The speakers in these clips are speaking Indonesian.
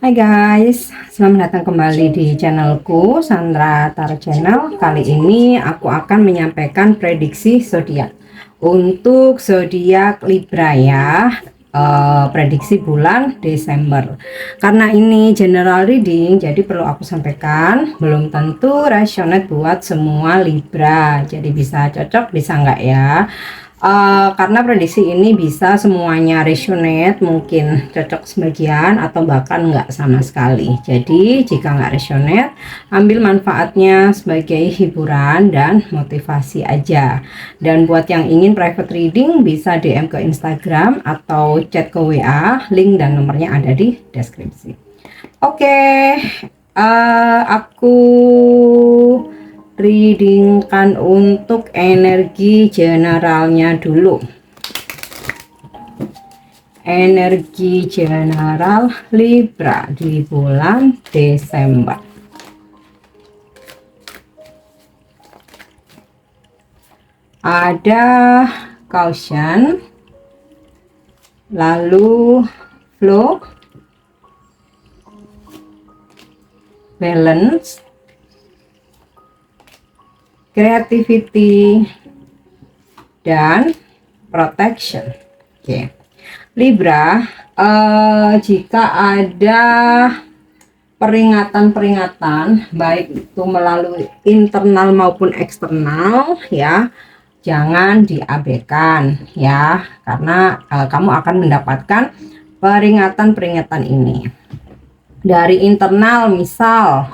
Hai guys, selamat datang kembali di channelku Sandra Tarot Channel. Kali ini aku akan menyampaikan prediksi zodiak untuk zodiak Libra ya. Prediksi bulan Desember. Karena ini general reading, jadi perlu aku sampaikan. Belum tentu resonate buat semua Libra. Jadi bisa cocok, bisa enggak ya. Karena prediksi ini bisa semuanya resonate, mungkin cocok sebagian atau bahkan nggak sama sekali. Jadi jika nggak resonate, ambil manfaatnya sebagai hiburan dan motivasi aja. Dan buat yang ingin private reading bisa DM ke Instagram atau chat ke WA, link dan nomornya ada di deskripsi. Oke, aku readingkan untuk energi generalnya dulu. Energi general Libra di bulan Desember. Ada caution, lalu flow, balance, creativity, dan protection. Oke, Libra, jika ada peringatan-peringatan baik itu melalui internal maupun eksternal ya, jangan diabaikan ya, karena kamu akan mendapatkan peringatan-peringatan ini dari internal. Misal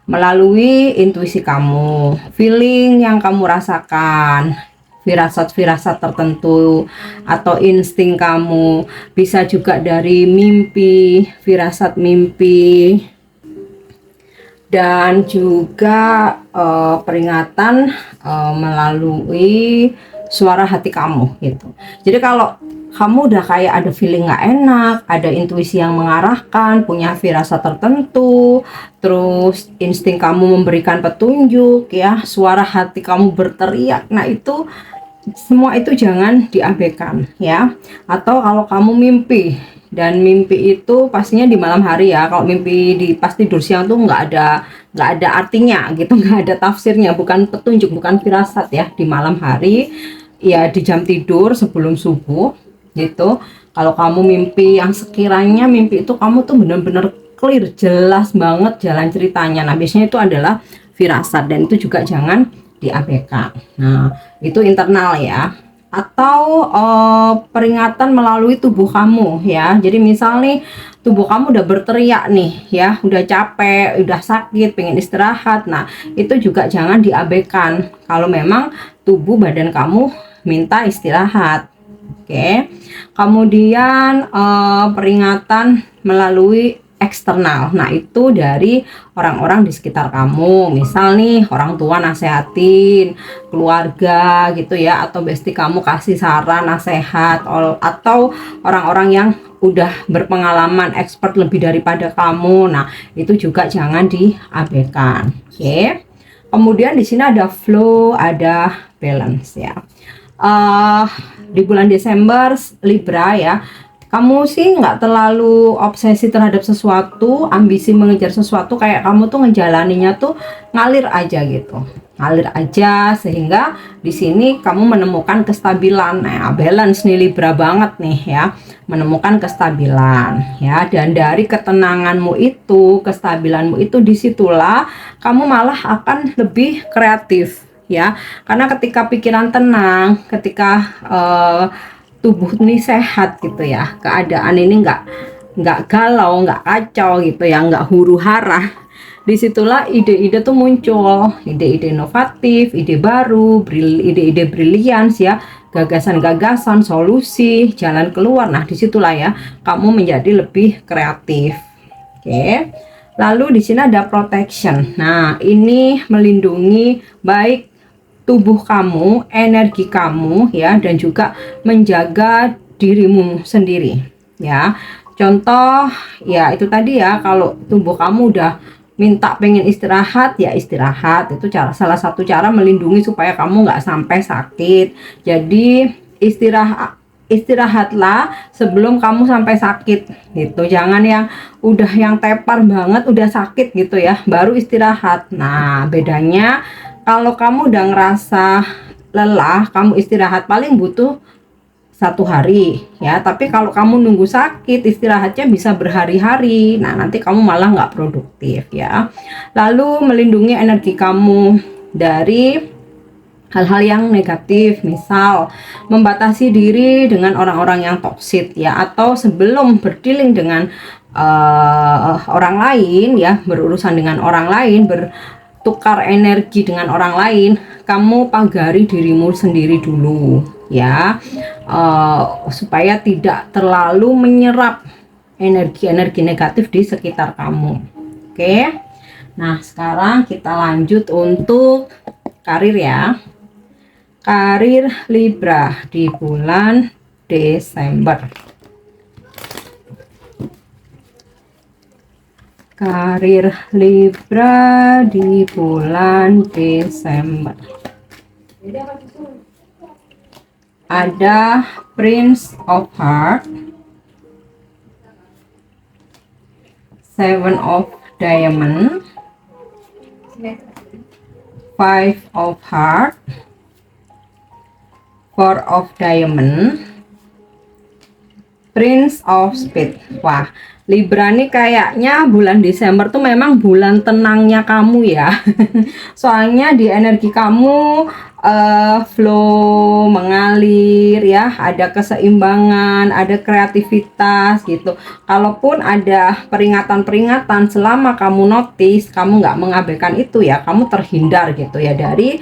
melalui intuisi kamu, feeling yang kamu rasakan, firasat-firasat tertentu atau insting kamu, bisa juga dari mimpi, firasat mimpi, dan juga peringatan melalui suara hati kamu gitu. Jadi kalau kamu udah kayak ada feeling nggak enak, ada intuisi yang mengarahkan, punya firasat tertentu, terus insting kamu memberikan petunjuk ya, suara hati kamu berteriak, nah itu semua itu jangan diabaikan ya. Atau kalau kamu mimpi, dan mimpi itu pastinya di malam hari ya. Kalau mimpi di pas tidur siang tuh nggak ada artinya gitu, nggak ada tafsirnya, bukan petunjuk, bukan firasat ya. Di malam hari ya, di jam tidur sebelum subuh gitu. Kalau kamu mimpi yang sekiranya mimpi itu kamu tuh bener-bener clear, jelas banget jalan ceritanya, nah biasanya itu adalah firasat, dan itu juga jangan diabaikan. Nah itu internal ya. Atau peringatan melalui tubuh kamu ya. Jadi misal nih tubuh kamu udah berteriak nih ya, udah capek, udah sakit, pengen istirahat, nah itu juga jangan diabaikan kalau memang tubuh badan kamu minta istirahat. Oke, kemudian peringatan melalui eksternal, nah itu dari orang-orang di sekitar kamu. Misal nih orang tua nasehatin, keluarga gitu ya, atau bestie kamu kasih saran, nasihat, atau orang-orang yang udah berpengalaman, expert lebih daripada kamu, nah itu juga jangan diabaikan. Oke, kemudian di sini ada flow, ada balance ya. Di bulan Desember Libra ya, kamu sih nggak terlalu obsesi terhadap sesuatu, ambisi mengejar sesuatu, kayak kamu tuh ngejalaninya tuh ngalir aja gitu, ngalir aja, sehingga di sini kamu menemukan kestabilan. Nah, balance nih Libra banget nih ya, menemukan kestabilan ya. Dan dari ketenanganmu itu, kestabilanmu itu, disitulah kamu malah akan lebih kreatif ya. Karena ketika pikiran tenang, ketika tubuh ini sehat gitu ya, keadaan ini nggak galau, nggak kacau gitu ya, nggak huru hara, disitulah ide-ide tuh muncul, ide-ide inovatif, ide baru, ide-ide brilians ya, gagasan-gagasan, solusi, jalan keluar. Nah disitulah ya kamu menjadi lebih kreatif. Oke, lalu di sini ada protection. Nah ini melindungi baik tubuh kamu, energi kamu ya, dan juga menjaga dirimu sendiri ya. Contoh ya itu tadi ya, kalau tubuh kamu udah minta pengen istirahat ya istirahat, itu salah satu cara melindungi supaya kamu nggak sampai sakit. Jadi istirahat istirahatlah sebelum kamu sampai sakit gitu. Jangan yang udah yang tepar banget, udah sakit gitu ya, baru istirahat. Nah, bedanya kalau kamu udah ngerasa lelah, kamu istirahat paling butuh 1 hari ya. Tapi kalau kamu nunggu sakit, istirahatnya bisa berhari-hari. Nah, nanti kamu malah nggak produktif ya. Lalu melindungi energi kamu dari hal-hal yang negatif, misal membatasi diri dengan orang-orang yang toksik ya, atau sebelum berdealing dengan orang lain ya, berurusan dengan orang lain, bertukar energi dengan orang lain, kamu pagari dirimu sendiri dulu ya, supaya tidak terlalu menyerap energi-energi negatif di sekitar kamu. Oke, nah sekarang kita lanjut untuk karir ya. Karir Libra di bulan Desember. Karir Libra di bulan Desember. Ada Prince of Heart, Seven of Diamond, Five of Heart, Four of Diamond, Prince of Spades. Wah, Libra nih kayaknya bulan Desember tuh memang bulan tenangnya kamu ya. Soalnya di energi kamu flow mengalir ya, ada keseimbangan, ada kreativitas gitu. Kalaupun ada peringatan-peringatan, selama kamu notice, kamu nggak mengabaikan itu ya, kamu terhindar gitu ya dari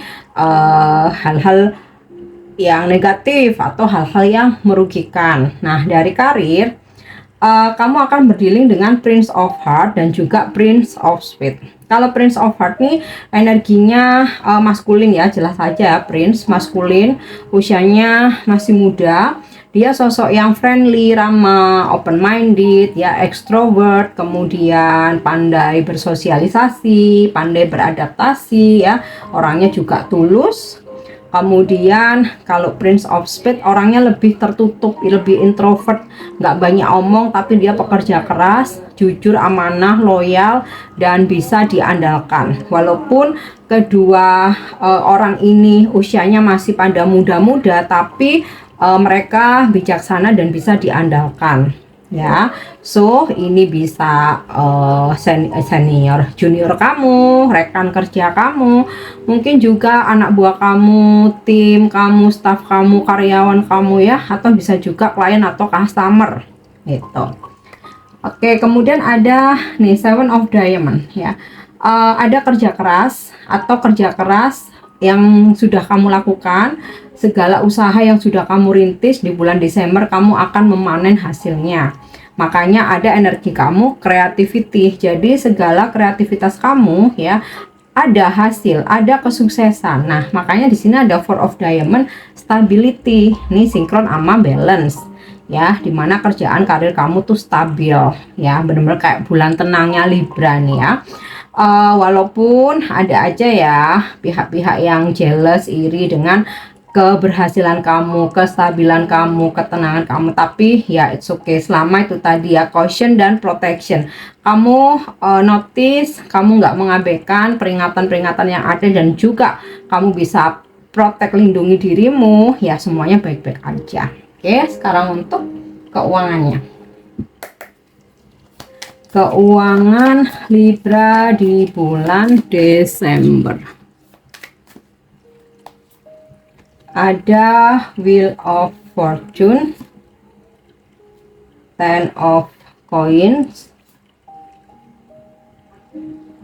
hal-hal yang negatif atau hal-hal yang merugikan. Nah, dari karir, kamu akan berdealing dengan Prince of Heart dan juga Prince of Spades. Kalau Prince of Heart nih energinya maskulin ya, jelas saja Prince maskulin, usianya masih muda. Dia sosok yang friendly, ramah, open minded ya, extrovert, kemudian pandai bersosialisasi, pandai beradaptasi ya, orangnya juga tulus. Kemudian kalau Prince of Spades orangnya lebih tertutup, lebih introvert, nggak banyak omong, tapi dia pekerja keras, jujur, amanah, loyal, dan bisa diandalkan. Walaupun kedua orang ini usianya masih pada muda-muda, tapi mereka bijaksana dan bisa diandalkan ya. So ini bisa senior, junior kamu, rekan kerja kamu, mungkin juga anak buah kamu, tim kamu, staff kamu, karyawan kamu ya, atau bisa juga klien atau customer gitu. Oke, kemudian ada nih Seven of Diamond ya. Ada kerja keras atau kerja keras yang sudah kamu lakukan, segala usaha yang sudah kamu rintis di bulan Desember kamu akan memanen hasilnya. Makanya ada energi kamu creativity. Jadi segala kreativitas kamu ya ada hasil, ada kesuksesan. Nah, makanya di sini ada Four of Diamond, stability. Ini sinkron sama balance. Ya, dimana kerjaan karir kamu tuh stabil ya, benar-benar kayak bulan tenangnya Libra nih ya. Walaupun ada aja ya pihak-pihak yang jealous, iri dengan keberhasilan kamu, kestabilan kamu, ketenangan kamu, tapi ya it's okay, selama itu tadi ya caution dan protection, kamu notice, kamu nggak mengabaikan peringatan-peringatan yang ada, dan juga kamu bisa protect, lindungi dirimu ya, semuanya baik-baik aja. Oke, sekarang untuk keuangannya. Keuangan Libra di bulan Desember. Ada Wheel of Fortune, Ten of Coins,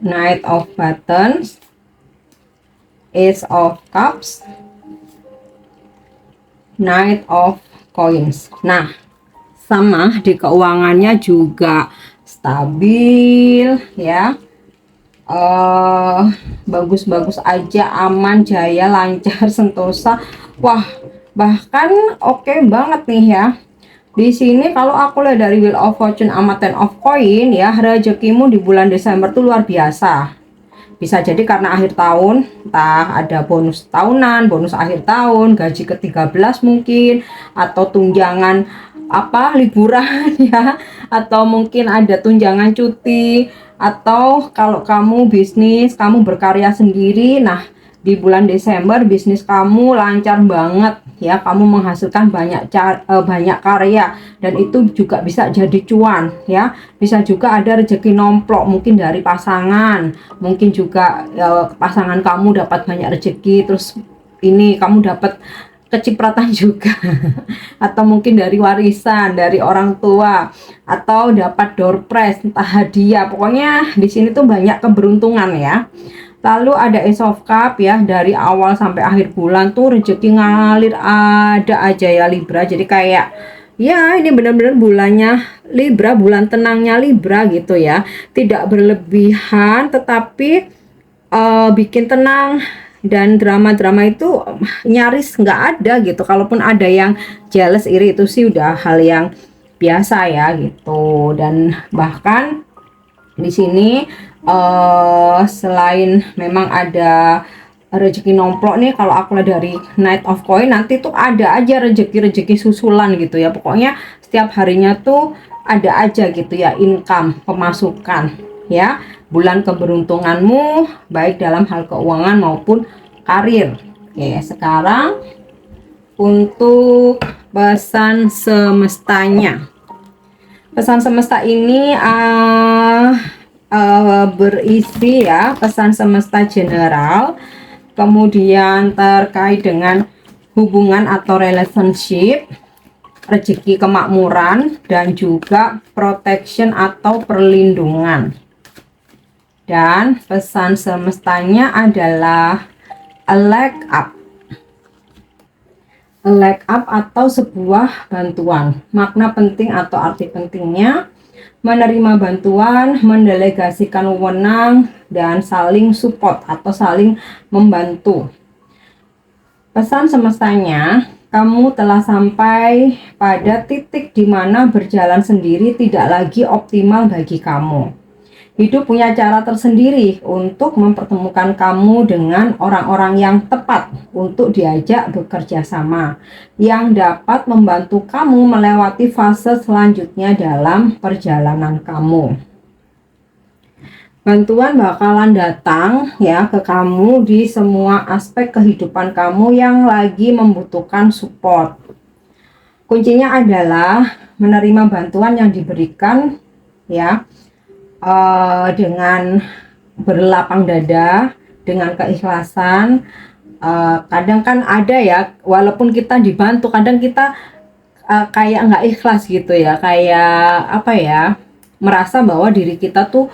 Knight of Buttons, Ace of Cups, Knight of Coins. Nah, sama di keuangannya juga stabil ya, bagus-bagus aja, aman, jaya, lancar, sentosa. Wah, bahkan oke banget nih ya. Di sini kalau aku lihat dari Wheel of Fortune sama Ten of Coin ya, rezekimu di bulan Desember tuh luar biasa. Bisa jadi karena akhir tahun, entah ada bonus tahunan, bonus akhir tahun, gaji ke-13 mungkin, atau tunjangan apa liburan ya, atau mungkin ada tunjangan cuti, atau kalau kamu bisnis, kamu berkarya sendiri, nah di bulan Desember bisnis kamu lancar banget ya, kamu menghasilkan banyak karya, dan itu juga bisa jadi cuan ya. Bisa juga ada rezeki nomplok mungkin dari pasangan, mungkin juga pasangan kamu dapat banyak rezeki, terus ini kamu dapat kecipratan juga atau mungkin dari warisan dari orang tua, atau dapat door prize entah hadiah. Pokoknya di sini tuh banyak keberuntungan ya. Lalu ada Ace of Cup ya, dari awal sampai akhir bulan tuh rezeki ngalir ada aja ya Libra. Jadi kayak ya ini benar-benar bulannya Libra, bulan tenangnya Libra gitu ya. Tidak berlebihan tetapi bikin tenang, dan drama-drama itu nyaris nggak ada gitu. Kalaupun ada yang jealous iri itu sih udah hal yang biasa ya gitu. Dan bahkan di sini selain memang ada rezeki nomplok nih, kalau aku lihat dari Knight of Coin, nanti tuh ada aja rezeki-rezeki susulan gitu ya. Pokoknya setiap harinya tuh ada aja gitu ya, income, pemasukan ya. Bulan keberuntunganmu baik dalam hal keuangan maupun karir. Oke, sekarang untuk pesan semestanya. Pesan semesta ini berisi ya, pesan semesta general, kemudian terkait dengan hubungan atau relationship, rezeki kemakmuran, dan juga protection atau perlindungan. Dan pesan semestanya adalah a leg up. A leg up atau sebuah bantuan. Makna penting atau arti pentingnya: menerima bantuan, mendelegasikan wewenang, dan saling support atau saling membantu. Pesan semestanya, kamu telah sampai pada titik di mana berjalan sendiri tidak lagi optimal bagi kamu. Hidup punya cara tersendiri untuk mempertemukan kamu dengan orang-orang yang tepat untuk diajak bekerja sama, yang dapat membantu kamu melewati fase selanjutnya dalam perjalanan kamu. Bantuan bakalan datang ya ke kamu di semua aspek kehidupan kamu yang lagi membutuhkan support. Kuncinya adalah menerima bantuan yang diberikan ya, dengan berlapang dada, dengan keikhlasan. Kadang kan ada ya, walaupun kita dibantu, kadang kita kayak nggak ikhlas gitu ya, kayak apa ya, merasa bahwa diri kita tuh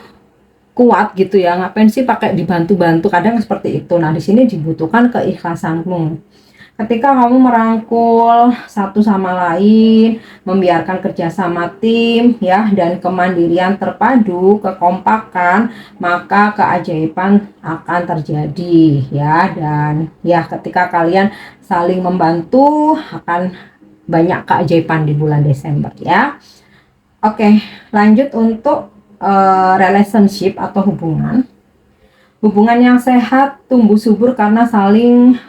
kuat gitu ya, ngapain sih pakai dibantu-bantu, kadang seperti itu. Nah di sini dibutuhkan keikhlasanmu. Ketika kamu merangkul satu sama lain, membiarkan kerjasama tim ya, dan kemandirian terpadu, kekompakan, maka keajaiban akan terjadi ya. Dan ya ketika kalian saling membantu, akan banyak keajaiban di bulan Desember ya. Oke, lanjut untuk relationship atau hubungan. Hubungan yang sehat tumbuh subur karena saling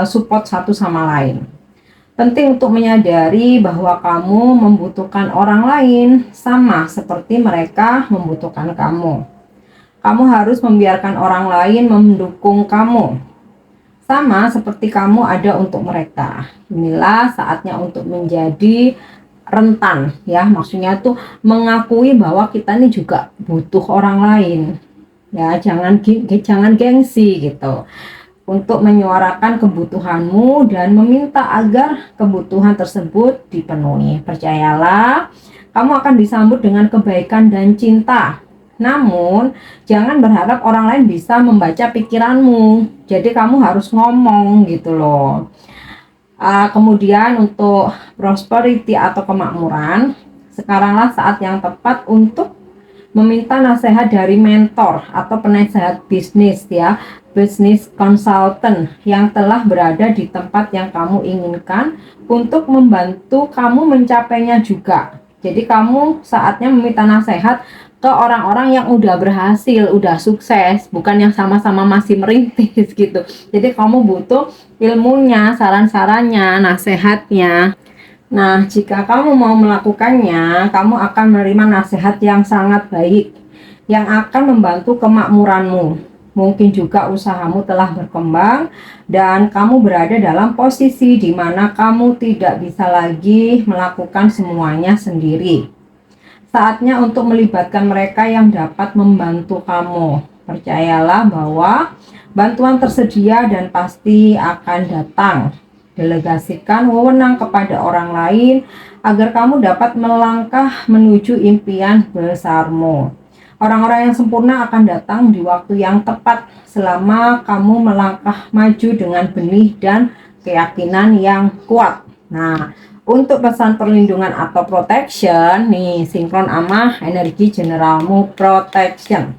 support satu sama lain. Penting untuk menyadari bahwa kamu membutuhkan orang lain sama seperti mereka membutuhkan kamu. Kamu harus membiarkan orang lain mendukung kamu, sama seperti kamu ada untuk mereka. Inilah saatnya untuk menjadi rentan ya, maksudnya tuh mengakui bahwa kita ini juga butuh orang lain ya. Jangan gengsi gitu untuk menyuarakan kebutuhanmu dan meminta agar kebutuhan tersebut dipenuhi. Percayalah, kamu akan disambut dengan kebaikan dan cinta. Namun, jangan berharap orang lain bisa membaca pikiranmu. Jadi kamu harus ngomong gitu loh. Kemudian untuk prosperity atau kemakmuran, sekaranglah saat yang tepat untuk meminta nasihat dari mentor atau penasehat bisnis ya, business consultant yang telah berada di tempat yang kamu inginkan untuk membantu kamu mencapainya juga. Jadi kamu saatnya meminta nasihat ke orang-orang yang udah berhasil, udah sukses, bukan yang sama-sama masih merintis gitu. Jadi kamu butuh ilmunya, saran-sarannya, nasihatnya. Nah, jika kamu mau melakukannya, kamu akan menerima nasihat yang sangat baik, yang akan membantu kemakmuranmu. Mungkin juga usahamu telah berkembang dan kamu berada dalam posisi di mana kamu tidak bisa lagi melakukan semuanya sendiri. Saatnya untuk melibatkan mereka yang dapat membantu kamu. Percayalah bahwa bantuan tersedia dan pasti akan datang. Delegasikan wewenang kepada orang lain agar kamu dapat melangkah menuju impian besarmu. Orang-orang yang sempurna akan datang di waktu yang tepat selama kamu melangkah maju dengan benih dan keyakinan yang kuat. Nah, untuk pesan perlindungan atau protection, nih sinkron sama energi generalmu protection.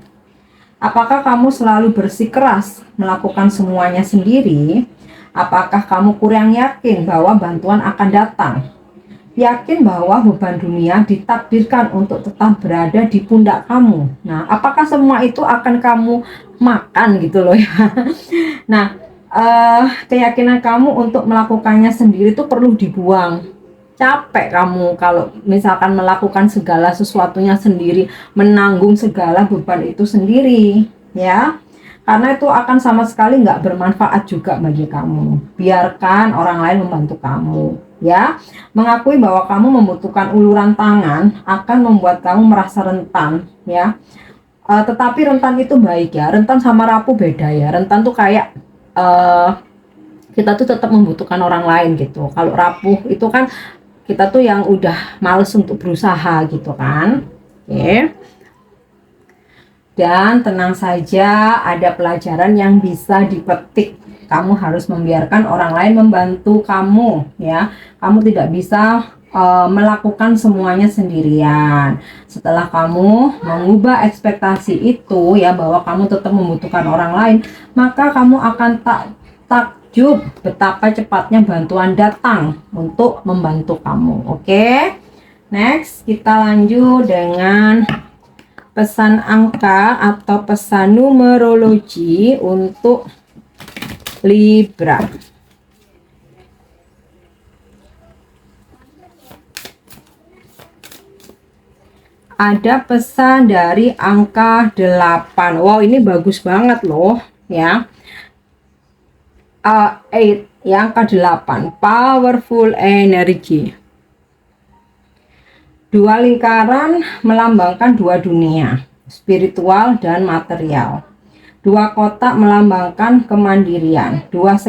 Apakah kamu selalu bersikeras melakukan semuanya sendiri? Apakah kamu kurang yakin bahwa bantuan akan datang? Yakin bahwa beban dunia ditakdirkan untuk tetap berada di pundak kamu. Nah, apakah semua itu akan kamu makan gitu loh ya? Nah, keyakinan kamu untuk melakukannya sendiri itu perlu dibuang. Capek kamu kalau misalkan melakukan segala sesuatunya sendiri, menanggung segala beban itu sendiri, ya. Karena itu akan sama sekali nggak bermanfaat juga bagi kamu. Biarkan orang lain membantu kamu, ya. Mengakui bahwa kamu membutuhkan uluran tangan akan membuat kamu merasa rentan, ya. Tetapi rentan itu baik ya. Rentan sama rapuh beda ya. Rentan tuh kayak kita tuh tetap membutuhkan orang lain gitu. Kalau rapuh itu kan kita tuh yang udah males untuk berusaha gitu kan. Oke. Dan tenang saja, ada pelajaran yang bisa dipetik. Kamu harus membiarkan orang lain membantu kamu, ya. Kamu tidak bisa melakukan semuanya sendirian. Setelah kamu mengubah ekspektasi itu, ya, bahwa kamu tetap membutuhkan orang lain, maka kamu akan takjub betapa cepatnya bantuan datang untuk membantu kamu. Oke. Next, kita lanjut dengan pesan angka atau pesan numerologi untuk Libra. Ada pesan dari angka 8. Wow, ini bagus banget loh ya. 8 ya, angka 8, powerful energy. Dua lingkaran melambangkan dua dunia, spiritual dan material. Dua kotak melambangkan kemandirian. Dua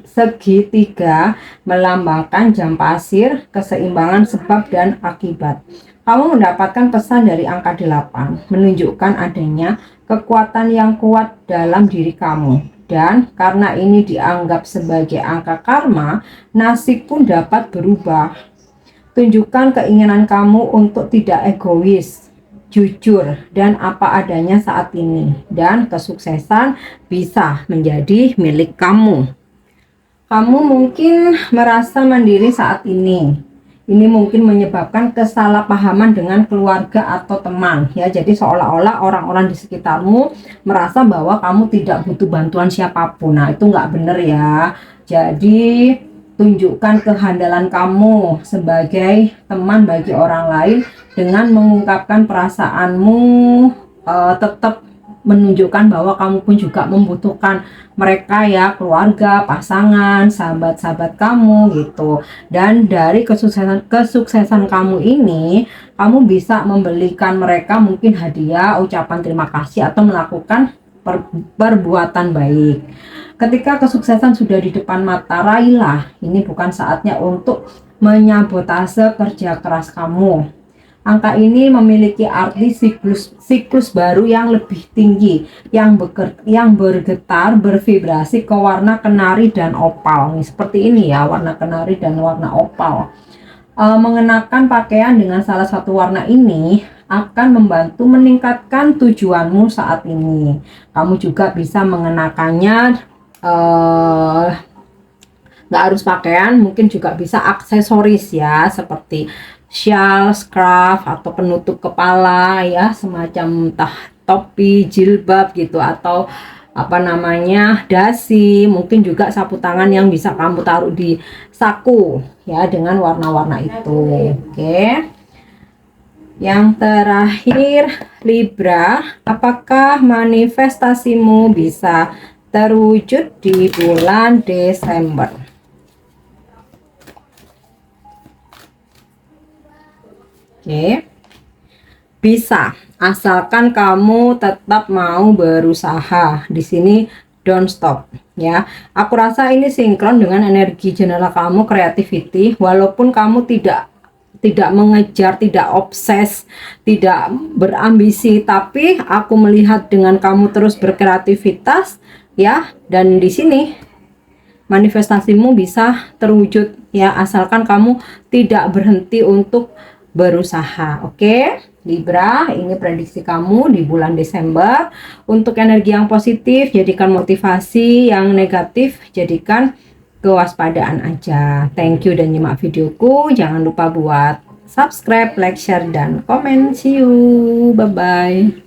segitiga melambangkan jam pasir, keseimbangan sebab dan akibat. Kamu mendapatkan pesan dari angka 8, menunjukkan adanya kekuatan yang kuat dalam diri kamu. Dan karena ini dianggap sebagai angka karma, nasib pun dapat berubah. Tunjukkan keinginan kamu untuk tidak egois, jujur, dan apa adanya saat ini. Dan kesuksesan bisa menjadi milik kamu. Kamu mungkin merasa mandiri saat ini. Ini mungkin menyebabkan kesalahpahaman dengan keluarga atau teman. Ya, jadi seolah-olah orang-orang di sekitarmu merasa bahwa kamu tidak butuh bantuan siapapun. Nah, itu nggak benar ya. Jadi tunjukkan kehandalan kamu sebagai teman bagi orang lain dengan mengungkapkan perasaanmu, tetap menunjukkan bahwa kamu pun juga membutuhkan mereka ya, keluarga, pasangan, sahabat-sahabat kamu gitu. Dan dari kesuksesan kamu ini, kamu bisa membelikan mereka mungkin hadiah, ucapan terima kasih, atau melakukan perbuatan baik. Ketika kesuksesan sudah di depan mata, raihlah. Ini bukan saatnya untuk menyabotase kerja keras kamu. Angka ini memiliki arti siklus baru yang lebih tinggi, yang bergetar, bervibrasi ke warna kenari dan opal. Nih, seperti ini ya, warna kenari dan warna opal. Mengenakan pakaian dengan salah satu warna ini akan membantu meningkatkan tujuanmu saat ini. Kamu juga bisa mengenakannya nggak harus pakaian, mungkin juga bisa aksesoris ya, seperti shawl, scarf atau penutup kepala ya, semacam entah topi, jilbab gitu, atau apa namanya, dasi, mungkin juga sapu tangan yang bisa kamu taruh di saku ya dengan warna-warna itu. Oke. Yang terakhir, Libra, apakah manifestasimu bisa terwujud di bulan Desember? Oke. Bisa, asalkan kamu tetap mau berusaha. Di sini don't stop ya. Aku rasa ini sinkron dengan energi general kamu, creativity. Walaupun kamu tidak mengejar, tidak obses, tidak berambisi, tapi aku melihat dengan kamu terus berkreativitas ya, dan di sini manifestasimu bisa terwujud ya, asalkan kamu tidak berhenti untuk berusaha. Oke, Libra, ini prediksi kamu di bulan Desember. Untuk energi yang positif jadikan motivasi, yang negatif jadikan kewaspadaan aja. Thank you dan nyimak videoku. Jangan lupa buat subscribe, like, share, dan komen. See you, bye bye.